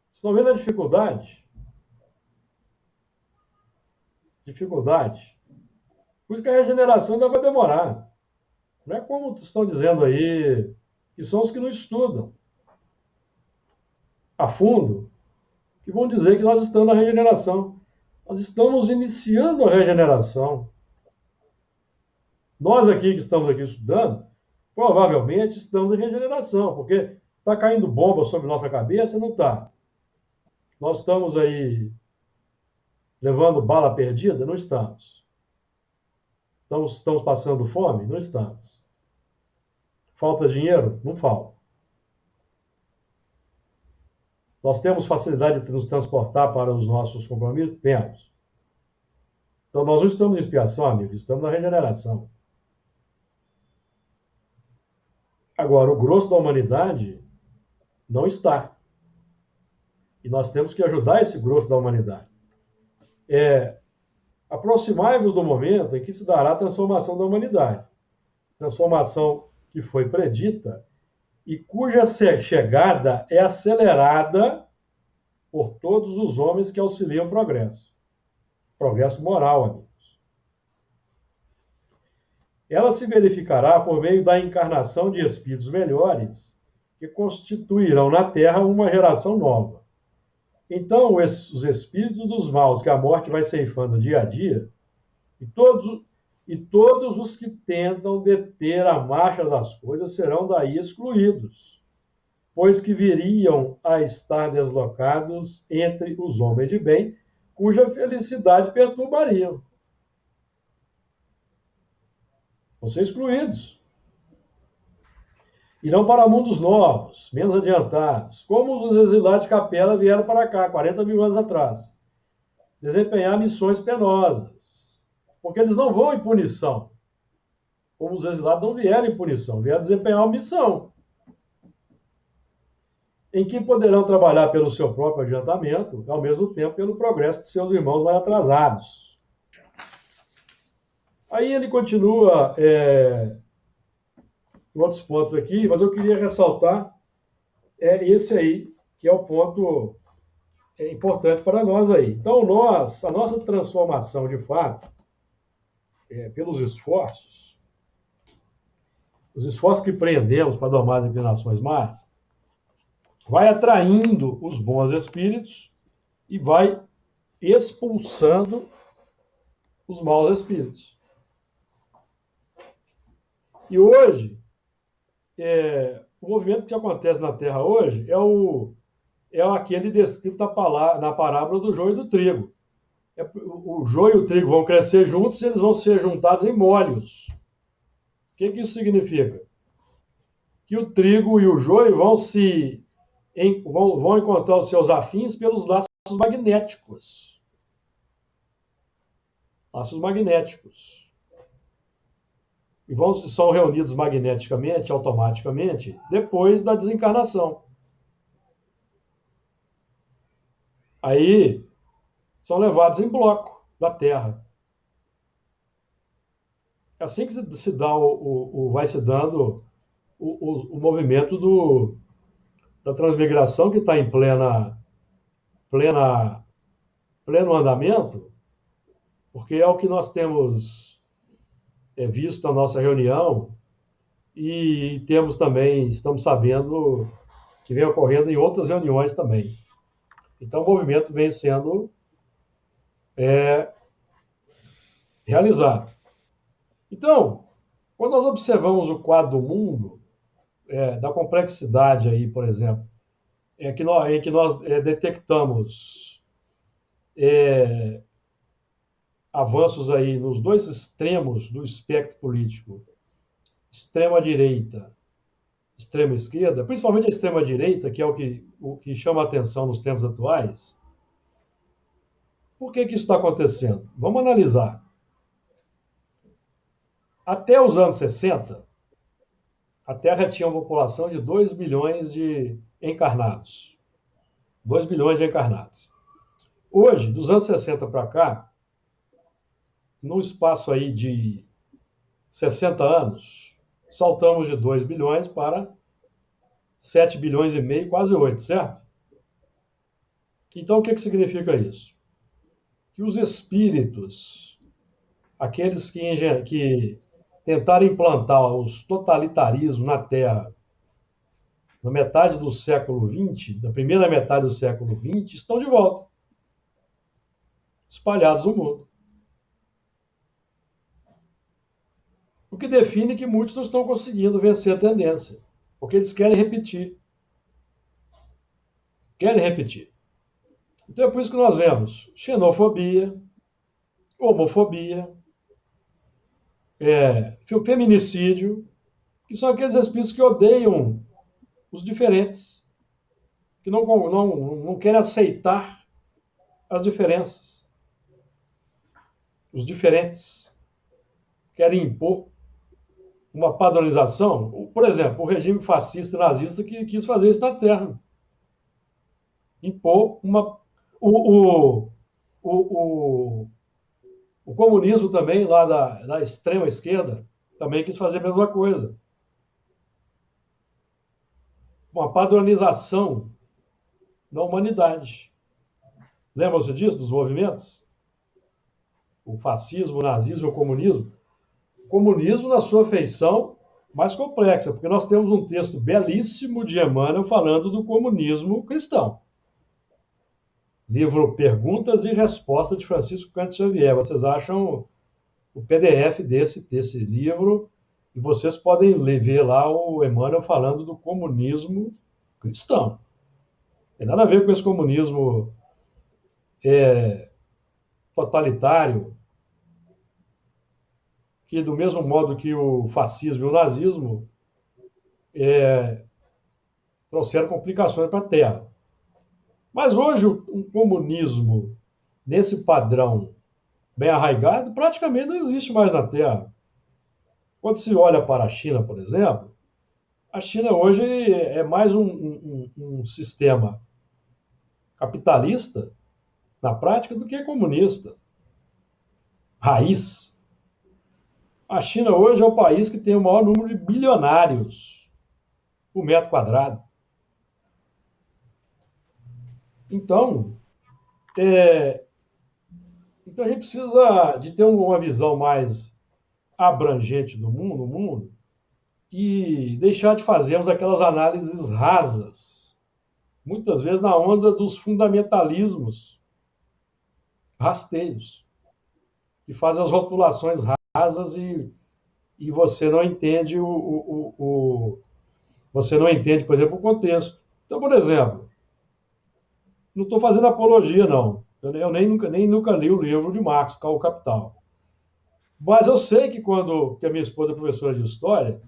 Vocês estão vendo a dificuldade? Por isso que a regeneração ainda vai demorar. Não é como estão dizendo aí, que são os que não estudam a fundo, que vão dizer que nós estamos na regeneração. Nós estamos iniciando a regeneração. Nós aqui que estamos aqui estudando, Provavelmente estamos em regeneração, porque está caindo bomba sobre nossa cabeça? Não está. Nós estamos aí levando bala perdida? Não estamos. Estamos passando fome? Não estamos. Falta dinheiro? Não falta. Nós temos facilidade de nos transportar para os nossos compromissos? Temos. Então, nós não estamos em expiação, amigo, estamos na regeneração. Agora, o grosso da humanidade não está. E nós temos que ajudar esse grosso da humanidade. Aproximai-vos do momento em que se dará a transformação da humanidade. Transformação que foi predita e cuja chegada é acelerada por todos os homens que auxiliam o progresso. Progresso moral, amigos. Ela se verificará por meio da encarnação de espíritos melhores que constituirão na Terra uma geração nova. Então, os espíritos dos maus que a morte vai ceifando dia a dia, e todos os que tentam deter a marcha das coisas serão daí excluídos, pois que viriam a estar deslocados entre os homens de bem, cuja felicidade perturbariam. Vão ser excluídos. Irão para mundos novos, menos adiantados, como os exilados de Capela vieram para cá, 40 mil anos atrás. Desempenhar missões penosas, porque eles não vão em punição. Como os exilados não vieram em punição, vieram desempenhar uma missão. Em que poderão trabalhar pelo seu próprio adiantamento, ao mesmo tempo pelo progresso de seus irmãos mais atrasados. Aí ele continua outros pontos aqui, mas eu queria ressaltar esse aí, que é o ponto importante para nós aí. Então, a nossa transformação, de fato, pelos esforços, os esforços que empreendemos para domar as inclinações más, vai atraindo os bons espíritos e vai expulsando os maus espíritos. E hoje, o movimento que acontece na Terra hoje é aquele descrito na parábola do joio e do trigo. O joio e o trigo vão crescer juntos e eles vão ser juntados em molhos. O que isso significa? Que o trigo e o joio vão encontrar os seus afins pelos laços magnéticos. Laços magnéticos. E são reunidos magneticamente, automaticamente, depois da desencarnação. Aí são levados em bloco da Terra. É assim que se dá vai se dando o movimento da transmigração, que está em pleno andamento, porque é o que nós temos visto na nossa reunião e estamos sabendo que vem ocorrendo em outras reuniões também. Então, o movimento vem sendo realizado. Então, quando nós observamos o quadro do mundo, da complexidade aí, por exemplo, em que nós detectamos avanços aí nos dois extremos do espectro político, extrema-direita, extrema-esquerda, principalmente a extrema-direita, que é o que chama a atenção nos tempos atuais. Por que isso está acontecendo? Vamos analisar. Até os anos 60, a Terra tinha uma população de 2 bilhões de encarnados. 2 bilhões de encarnados. Hoje, dos anos 60 para cá, num espaço aí de 60 anos, saltamos de 2 bilhões para 7 bilhões e meio, quase 8, certo? Então, o que significa isso? Que os espíritos, aqueles que tentaram implantar os totalitarismos na Terra na metade do século XX, na primeira metade do século XX, estão de volta, espalhados no mundo. O que define que muitos não estão conseguindo vencer a tendência, porque eles querem repetir. Querem repetir. Então é por isso que nós vemos xenofobia, homofobia, feminicídio, que são aqueles espíritos que odeiam os diferentes, que não querem aceitar as diferenças. Os diferentes querem impor uma padronização. Por exemplo, o regime fascista e nazista que quis fazer isso na Terra. Impor uma... O comunismo também, lá da extrema esquerda, também quis fazer a mesma coisa. Uma padronização da humanidade. Lembram-se disso, dos movimentos? O fascismo, o nazismo e o comunismo. O comunismo na sua feição mais complexa, porque nós temos um texto belíssimo de Emmanuel falando do comunismo cristão. Livro Perguntas e Respostas de Francisco Cândido Xavier. Vocês acham o PDF desse livro e vocês podem ver lá o Emmanuel falando do comunismo cristão. Não tem nada a ver com esse comunismo totalitário, que do mesmo modo que o fascismo e o nazismo trouxeram complicações para a Terra. Mas hoje um comunismo nesse padrão bem arraigado praticamente não existe mais na Terra. Quando se olha para a China, por exemplo, a China hoje é mais um sistema capitalista na prática do que comunista. Raiz. A China hoje é o país que tem o maior número de bilionários por metro quadrado. Então a gente precisa de ter uma visão mais abrangente do mundo e deixar de fazermos aquelas análises rasas, muitas vezes na onda dos fundamentalismos rasteiros, que fazem as rotulações rasas e você não entende você não entende, por exemplo, o contexto. Então, por exemplo, não estou fazendo apologia, não. Eu nem nunca li o livro de Marx, O Capital. Mas eu sei que que a minha esposa é professora de História,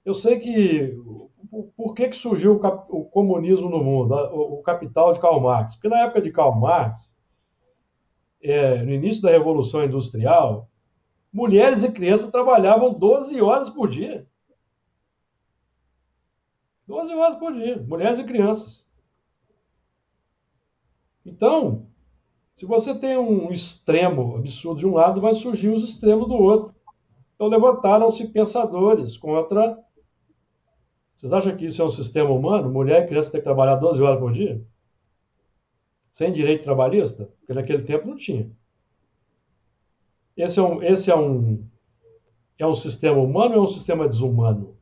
eu sei que... Por que surgiu o comunismo no mundo, o Capital de Karl Marx? Porque na época de Karl Marx, no início da Revolução Industrial, mulheres e crianças trabalhavam 12 horas por dia. 12 horas por dia, mulheres e crianças. Então, se você tem um extremo absurdo de um lado, vai surgir os extremos do outro. Então levantaram-se pensadores contra... Vocês acham que isso é um sistema humano? Mulher e criança tem que trabalhar 12 horas por dia? Sem direito trabalhista? Porque naquele tempo não tinha. Esse é um sistema humano ou é um sistema desumano?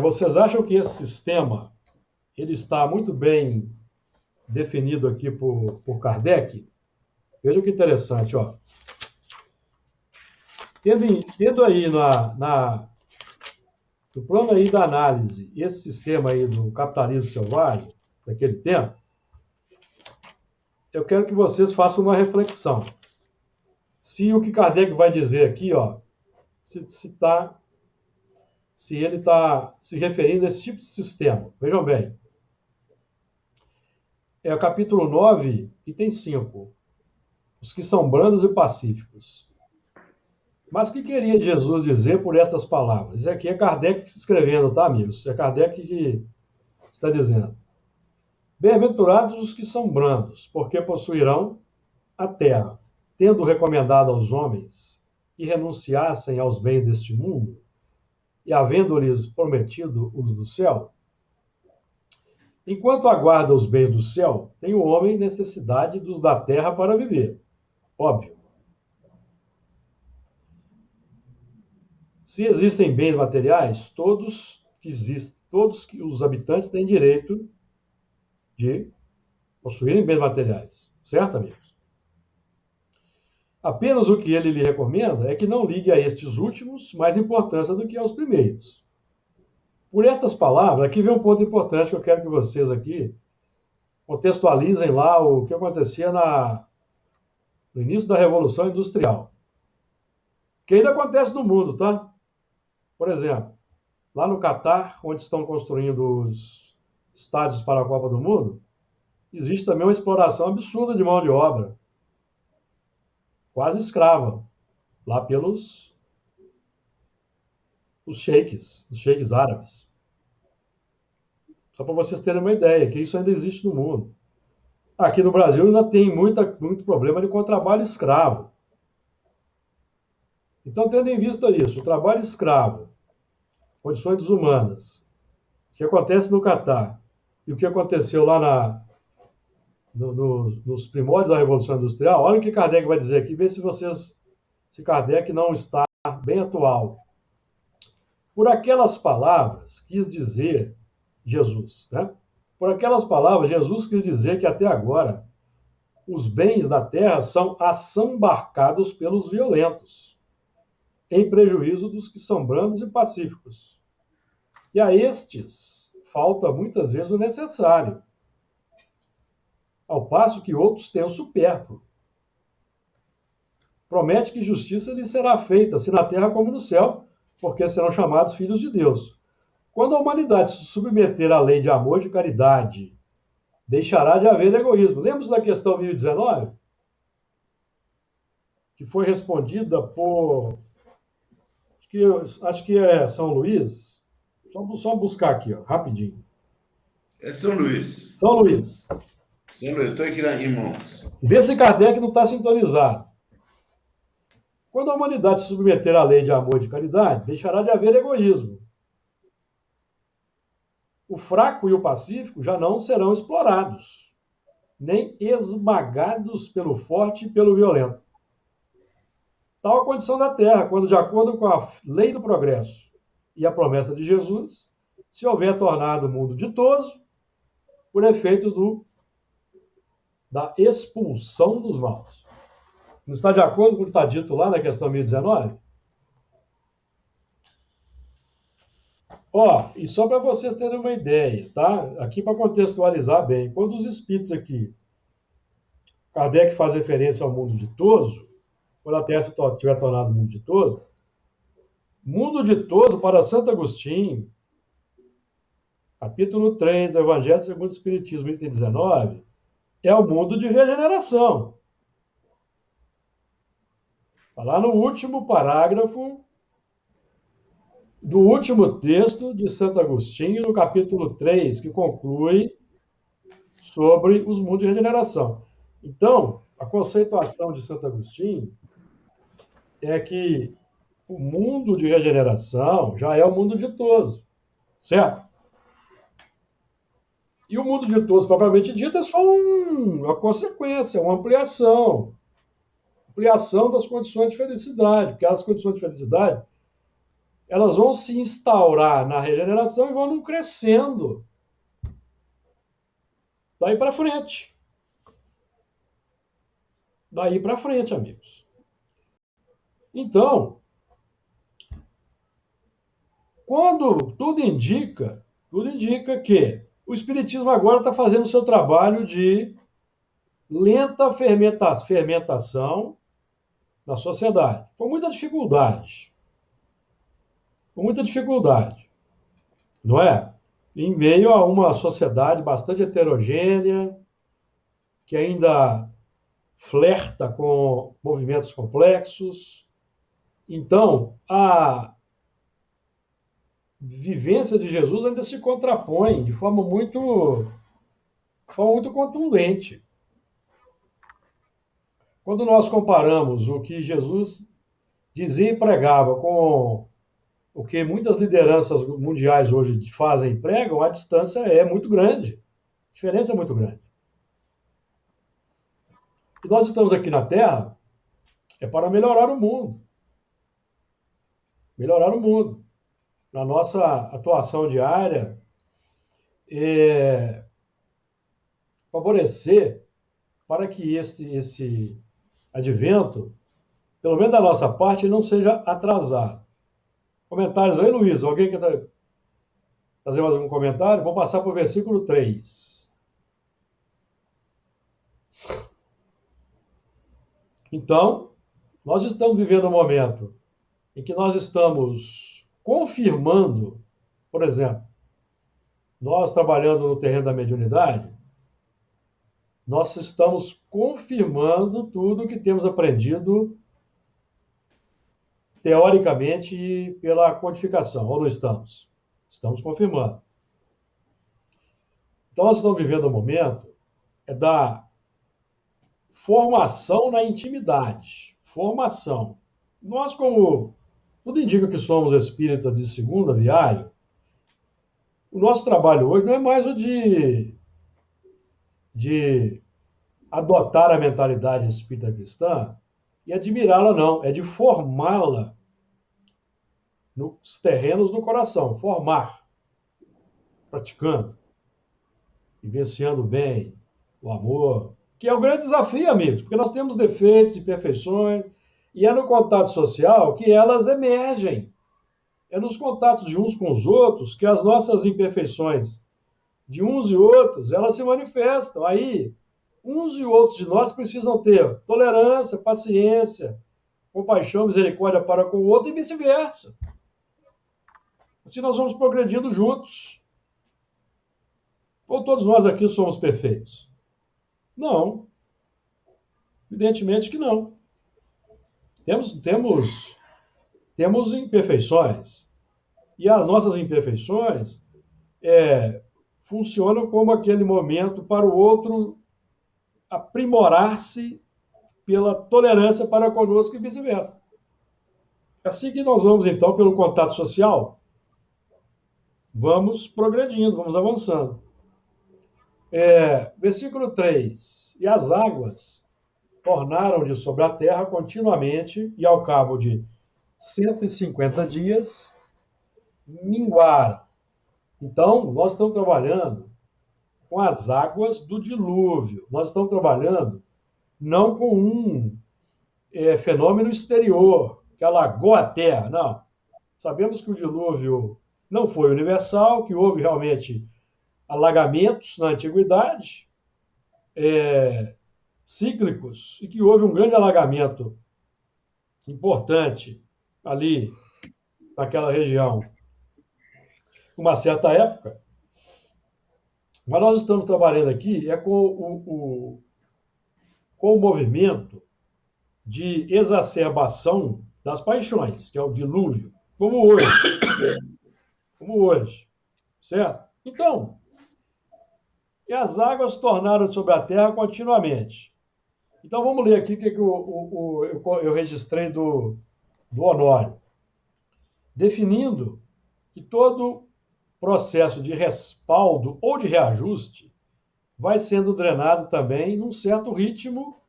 Vocês acham que esse sistema ele está muito bem definido aqui por Kardec? Veja que interessante, ó. Tendo aí no plano aí da análise, esse sistema aí do capitalismo selvagem, daquele tempo, eu quero que vocês façam uma reflexão. Se o que Kardec vai dizer aqui, ó, se ele está se referindo a esse tipo de sistema. Vejam bem. É o capítulo 9, item 5. Os que são brandos e pacíficos. Mas o que queria Jesus dizer por estas palavras? Isso aqui é Kardec escrevendo, tá, amigos? É Kardec que está dizendo. Bem-aventurados os que são brandos, porque possuirão a terra, tendo recomendado aos homens que renunciassem aos bens deste mundo, e havendo-lhes prometido os do céu. Enquanto aguarda os bens do céu, tem o homem necessidade dos da terra para viver. Óbvio. Se existem bens materiais, todos que os habitantes têm direito de possuírem bens materiais. Certo, amigos? Apenas o que ele lhe recomenda é que não ligue a estes últimos mais importância do que aos primeiros. Por estas palavras, aqui vem um ponto importante que eu quero que vocês aqui contextualizem lá o que acontecia no início da Revolução Industrial. Que ainda acontece no mundo, tá? Por exemplo, lá no Catar, onde estão construindo os estádios para a Copa do Mundo, existe também uma exploração absurda de mão de obra, quase escrava, lá pelos os sheiks árabes. Só para vocês terem uma ideia, que isso ainda existe no mundo. Aqui no Brasil ainda tem muito problema de trabalho escravo. Então, tendo em vista isso, o trabalho escravo, condições desumanas, o que acontece no Catar e o que aconteceu lá nos primórdios da Revolução Industrial, olha o que Kardec vai dizer aqui, vê se Kardec não está bem atual. Por aquelas palavras, quis dizer Jesus, né? Por aquelas palavras, Jesus quis dizer que até agora os bens da terra são assambarcados pelos violentos, em prejuízo dos que são brandos e pacíficos. E a estes falta muitas vezes o necessário, ao passo que outros têm o supérfluo. Promete que justiça lhes será feita, se na terra como no céu, porque serão chamados filhos de Deus. Quando a humanidade se submeter à lei de amor e de caridade, deixará de haver egoísmo. Lembra-se da questão 1019? Que foi respondida por... Acho que é São Luís. Só buscar aqui, ó, rapidinho. É São Luís. São Luís. São Luís, estou aqui em mãos. Vê se Kardec não está sintonizado. Quando a humanidade se submeter à lei de amor e de caridade, deixará de haver egoísmo. O fraco e o pacífico já não serão explorados, nem esmagados pelo forte e pelo violento. Tal a condição da Terra, quando, de acordo com a lei do progresso e a promessa de Jesus, se houver tornado o mundo ditoso, por efeito da expulsão dos maus. Não está de acordo com o que está dito lá na questão 1019? Ó, e só para vocês terem uma ideia, tá? Aqui para contextualizar bem, quando os espíritos aqui, Kardec faz referência ao mundo ditoso, quando a Terra estiver tornado mundo ditoso para Santo Agostinho, capítulo 3 do Evangelho segundo o Espiritismo, item 19, é o mundo de regeneração. Está lá no último parágrafo do último texto de Santo Agostinho, no capítulo 3, que conclui sobre os mundos de regeneração. Então, a conceituação de Santo Agostinho é que o mundo de regeneração já é o mundo ditoso, certo? E o mundo ditoso, propriamente dito, é só uma consequência, uma ampliação das condições de felicidade, porque as condições de felicidade elas vão se instaurar na regeneração e vão crescendo daí para frente. Daí para frente, amigos. Então, quando tudo indica que o Espiritismo agora está fazendo o seu trabalho de lenta fermentação na sociedade, com muita dificuldade. Não é? Em meio a uma sociedade bastante heterogênea, que ainda flerta com movimentos complexos. Então, a vivência de Jesus ainda se contrapõe de forma muito contundente. Quando nós comparamos o que Jesus dizia e pregava com o que muitas lideranças mundiais hoje fazem e pregam, a distância é muito grande. A diferença é muito grande. E nós estamos aqui na Terra para melhorar o mundo. Melhorar o mundo. Na nossa atuação diária, favorecer para que esse advento pelo menos da nossa parte, não seja atrasado. Comentários aí, Luiz? Alguém quer fazer mais algum comentário? Vou passar para o versículo 3. Então, nós estamos vivendo um momento em que nós estamos confirmando, por exemplo, nós trabalhando no terreno da mediunidade, nós estamos confirmando tudo que temos aprendido teoricamente e pela codificação, ou não estamos? Estamos confirmando. Então, nós estamos vivendo um momento da formação na intimidade. Formação. Nós, como tudo indica que somos espíritas de segunda viagem, o nosso trabalho hoje não é mais o de adotar a mentalidade espírita cristã e admirá-la, não. É de formá-la nos terrenos do coração. Formar. Praticando. Vivenciando bem o amor. Que é o grande desafio, amigos. Porque nós temos defeitos, imperfeições. E é no contato social que elas emergem. É nos contatos de uns com os outros que as nossas imperfeições de uns e outros, elas se manifestam. Aí, uns e outros de nós precisam ter tolerância, paciência, compaixão, misericórdia para com o outro e vice-versa. Assim nós vamos progredindo juntos. Ou todos nós aqui somos perfeitos? Não. Evidentemente que não. Temos imperfeições. E as nossas imperfeições funcionam como aquele momento para o outro aprimorar-se pela tolerância para conosco e vice-versa. Assim que nós vamos, então, pelo contato social, vamos progredindo, vamos avançando. Versículo 3. E as águas tornaram de sobre a terra continuamente, e ao cabo de 150 dias, minguaram. Então, nós estamos trabalhando com as águas do dilúvio. Nós estamos trabalhando não com um fenômeno exterior, que alagou a terra, não. Sabemos que o dilúvio não foi universal, que houve realmente alagamentos na antiguidade, cíclicos, e que houve um grande alagamento importante ali naquela região, uma certa época. Mas nós estamos trabalhando aqui com o movimento de exacerbação das paixões, que é o dilúvio, como hoje, certo? Então, e as águas tornaram sobre a terra continuamente. Então, vamos ler aqui o que eu registrei do Honório. Definindo que todo processo de respaldo ou de reajuste vai sendo drenado também num certo ritmo,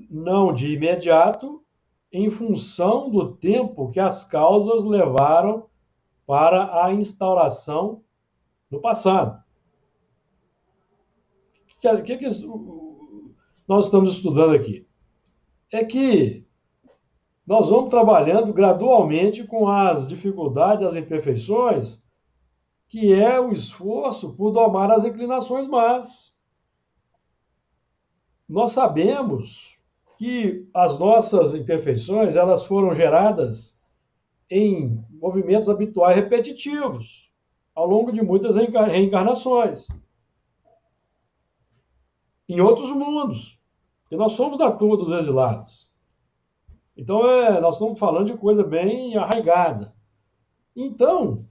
não de imediato, em função do tempo que as causas levaram para a instauração no passado. O que nós estamos estudando aqui? É que nós vamos trabalhando gradualmente com as dificuldades, as imperfeições, que é o esforço por domar as inclinações más. Nós sabemos que as nossas imperfeições, elas foram geradas em movimentos habituais repetitivos, ao longo de muitas reencarnações, em outros mundos, porque nós somos da turma dos exilados. Então, nós estamos falando de coisa bem arraigada. Então,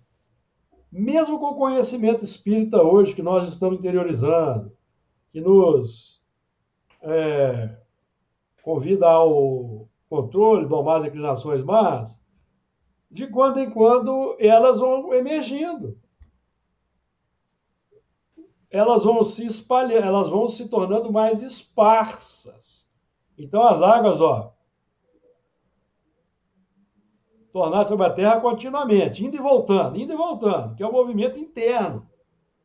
mesmo com o conhecimento espírita hoje, que nós estamos interiorizando, que nos convida ao controle, domar as inclinações más, de quando em quando elas vão emergindo. Elas vão se espalhando, elas vão se tornando mais esparsas. Então, as águas, tornar sobre a terra continuamente, indo e voltando, que é um movimento interno.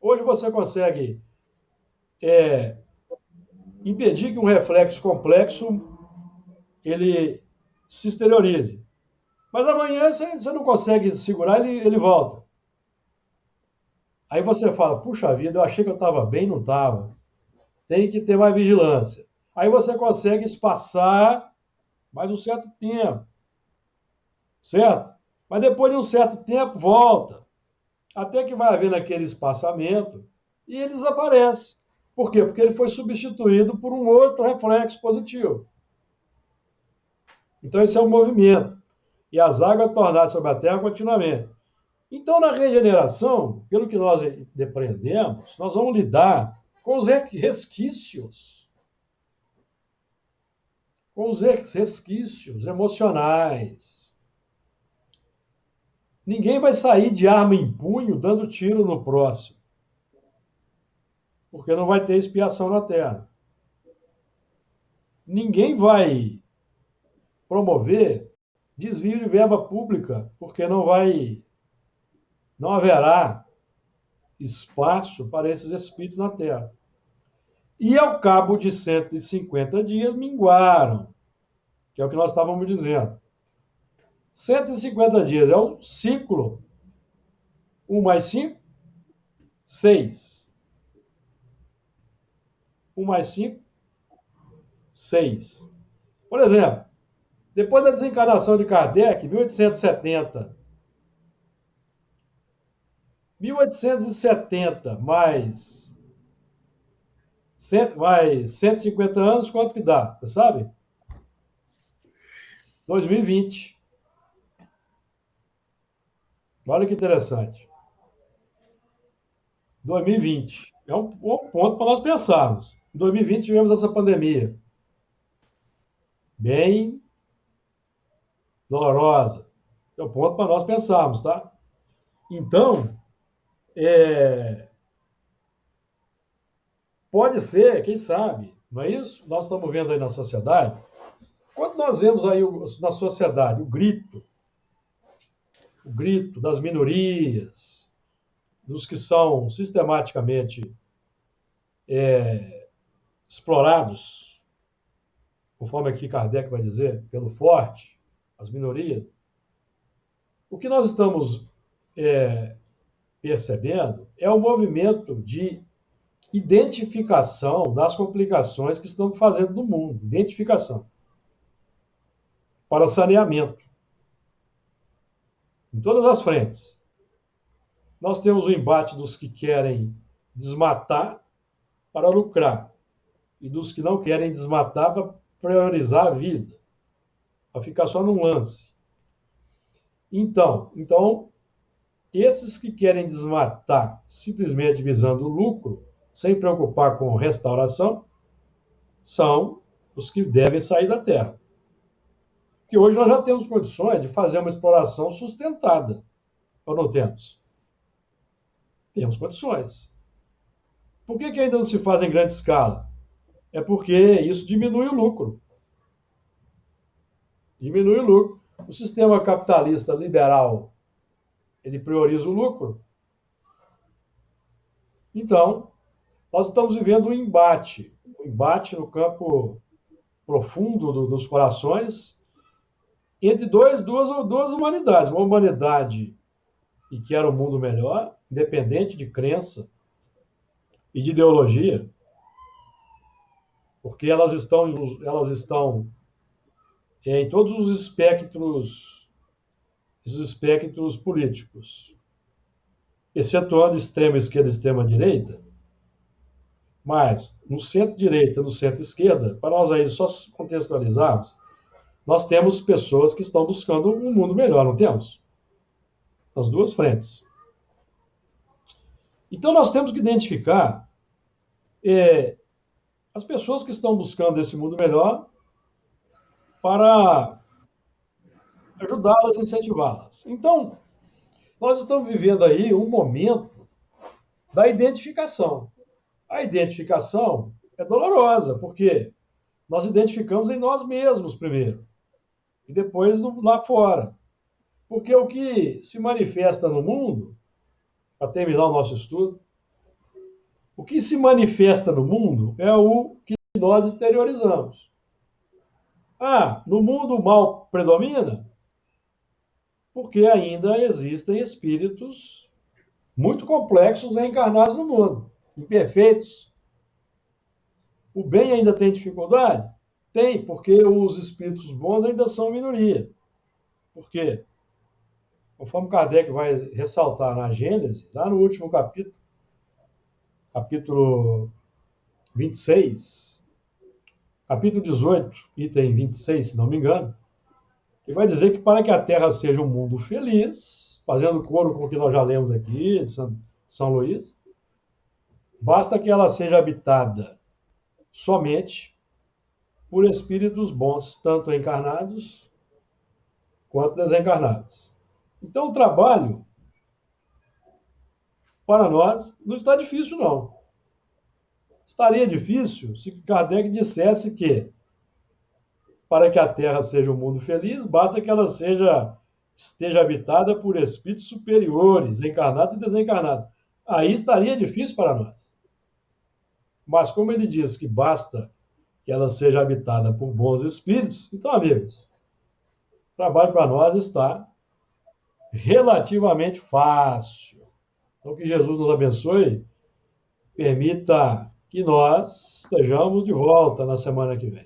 Hoje você consegue impedir que um reflexo complexo ele se exteriorize. Mas amanhã você não consegue segurar, ele volta. Aí você fala, puxa vida, eu achei que eu estava bem, não estava. Tem que ter mais vigilância. Aí você consegue espaçar mais um certo tempo. Certo? Mas depois de um certo tempo, volta. Até que vai havendo aquele espaçamento e ele desaparece. Por quê? Porque ele foi substituído por um outro reflexo positivo. Então, esse é o movimento. E as águas tornadas sobre a Terra continuamente. Então, na regeneração, pelo que nós depreendemos, nós vamos lidar com os resquícios. Com os resquícios emocionais. Ninguém vai sair de arma em punho dando tiro no próximo. Porque não vai ter expiação na Terra. Ninguém vai promover desvio de verba pública, porque não haverá espaço para esses espíritos na Terra. E ao cabo de 150 dias minguaram, que é o que nós estávamos dizendo. 150 dias é o ciclo. 1 mais 5, 6. 1 mais 5, 6. Por exemplo, depois da desencarnação de Kardec, 1870, 1870 mais 150 anos, quanto que dá? Você sabe? 2020. Olha que interessante. 2020. É um ponto para nós pensarmos. Em 2020 tivemos essa pandemia. Bem dolorosa. É um ponto para nós pensarmos, tá? Então, pode ser, quem sabe, não é isso? Nós estamos vendo aí na sociedade. Quando nós vemos aí na sociedade o grito das minorias, dos que são sistematicamente explorados, conforme aqui Kardec vai dizer, pelo forte, as minorias, o que nós estamos percebendo é um movimento de identificação das complicações que estão fazendo no mundo, identificação, para saneamento, em todas as frentes. Nós temos o embate dos que querem desmatar para lucrar e dos que não querem desmatar para priorizar a vida, para ficar só num lance. Então, esses que querem desmatar simplesmente visando o lucro, sem preocupar com restauração, são os que devem sair da Terra. Porque hoje nós já temos condições de fazer uma exploração sustentada. Ou não temos? Temos condições. Por que ainda não se faz em grande escala? É porque isso diminui o lucro. Diminui o lucro. O sistema capitalista liberal, ele prioriza o lucro. Então, nós estamos vivendo um embate no campo profundo dos corações entre duas humanidades. Uma humanidade que quer um mundo melhor, independente de crença e de ideologia, porque elas estão em todos os espectros políticos, excetuando extrema esquerda e extrema direita, mas no centro-direita e no centro-esquerda, para nós aí só contextualizarmos, nós temos pessoas que estão buscando um mundo melhor, não temos? Nas duas frentes. Então nós temos que identificar as pessoas que estão buscando esse mundo melhor para ajudá-las e incentivá-las. Então, nós estamos vivendo aí um momento da identificação. A identificação é dolorosa, porque nós identificamos em nós mesmos primeiro, e depois lá fora. Porque o que se manifesta no mundo, para terminar o nosso estudo, o que se manifesta no mundo é o que nós exteriorizamos. Ah, no mundo o mal predomina? Porque ainda existem espíritos muito complexos reencarnados no mundo, imperfeitos. O bem ainda tem dificuldade? Tem, porque os espíritos bons ainda são minoria. Por quê? Conforme Kardec vai ressaltar na Gênese, lá no último capítulo, capítulo 26, capítulo 18, item 26, se não me engano, ele vai dizer que para que a Terra seja um mundo feliz, fazendo coro com o que nós já lemos aqui, de São Luís, basta que ela seja habitada somente por espíritos bons, tanto encarnados quanto desencarnados. Então, o trabalho, para nós, não está difícil, não. Estaria difícil se Kardec dissesse que, para que a Terra seja um mundo feliz, basta que ela esteja habitada por espíritos superiores, encarnados e desencarnados. Aí estaria difícil para nós. Mas como ele diz que basta que ela seja habitada por bons espíritos, então, amigos, o trabalho para nós está relativamente fácil. Então, que Jesus nos abençoe, permita que nós estejamos de volta na semana que vem.